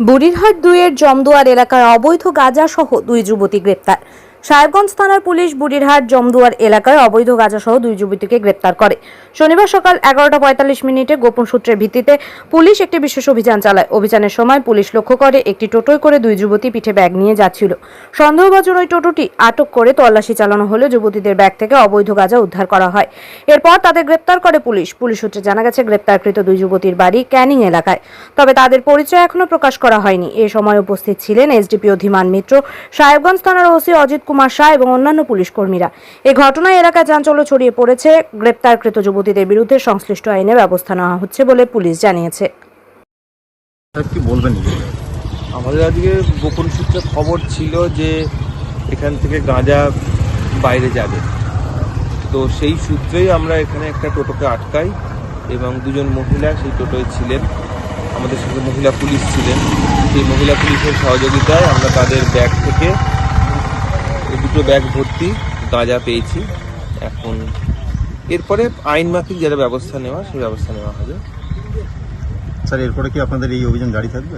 বুড়িরহাট ২-এর জমদুয়ার এলাকার অবৈধ গাঁজা সহ দুই যুবতী গ্রেপ্তার। সাহেবগঞ্জ থানার পুলিশ বুড়িরহাট জমদুয়ার এলাকায় অবৈধ গাঁজা সহ দুই যুবতীকে গ্রেপ্তার করে। শনিবার সকাল 11:45 গোপন সূত্রের ভিত্তিতে পুলিশ একটি বিশেষ অভিযান চালায়। অভিযানের সময় পুলিশ লক্ষ্য করে একটি টোটোয় করে দুই যুবতী পিঠে ব্যাগ নিয়ে যাচ্ছিল। সন্দেহভাজন ওই টোটোটি আটক করে তল্লাশি চালানো হলে যুবতীদের ব্যাগ থেকে অবৈধ গাঁজা উদ্ধার করা হয়। এরপর তাদের গ্রেপ্তার করে পুলিশ। পুলিশ সূত্রে জানা গেছে, গ্রেপ্তারকৃত দুই যুবতীর বাড়ি ক্যানিং এলাকায়। তবে তাদের পরিচয় এখনো প্রকাশ করা হয়নি। এ সময় উপস্থিত ছিলেন এসডিপিও ধীমান মিত্র, সাহেবগঞ্জ থানার ওসি অজিত কুমার শাহ এবং অন্যান্য পুলিশ কর্মীরা। এই ঘটনায় এলাকায় চাঞ্চল্য ছড়িয়ে পড়েছে। গ্রেপ্তারকৃত যুবতীদের বিরুদ্ধে সংশ্লিষ্ট আইনে ব্যবস্থা নেওয়া হচ্ছে বলে পুলিশ জানিয়েছে। কি বলবেন? আমাদের আজকে গোপন সূত্রে খবর ছিল যে এখান থেকে গাঁজা বাইরে যাবে, তো সেই সূত্রেই আমরা এখানে একটা টোটোকে আটকাই এবং দুজন মহিলা সেই টোটোয় ছিলেন। আমাদের সঙ্গে মহিলা পুলিশ ছিলেন। সেই মহিলা পুলিশের সহযোগিতায় আমরা তাদের ব্যাগ থেকে দুটো ব্যাগ ভর্তি গাঁজা পেয়েছি। এখন এরপরে আইন মাফিক যেটা ব্যবস্থা নেওয়া, সেই ব্যবস্থা নেওয়া হবে। স্যার, এরপরে কি আপনাদের এই অভিযান জারি থাকবে?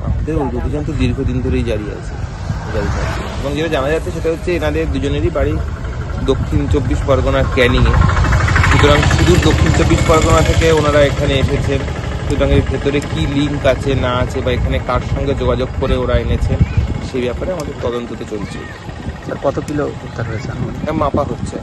আমাদের অভিযান তো দীর্ঘদিন ধরেই জারি আছে এবং যেটা জানা যাচ্ছে সেটা হচ্ছে এনাদের দুজনেরই বাড়ি দক্ষিণ 24 পরগনার ক্যানিংয়ে। সুতরাং শুধু দক্ষিণ 24 পরগনা থেকে ওনারা এখানে এসেছেন। সুতরাং এর ভেতরে কী লিঙ্ক আছে না আছে বা এখানে কার সঙ্গে যোগাযোগ করে ওরা এনেছেন, সেই ব্যাপারে আমাদের তদন্ততে চলছে। স্যার, কত কিলো উদ্ধার হয়েছে? মাপা হচ্ছে।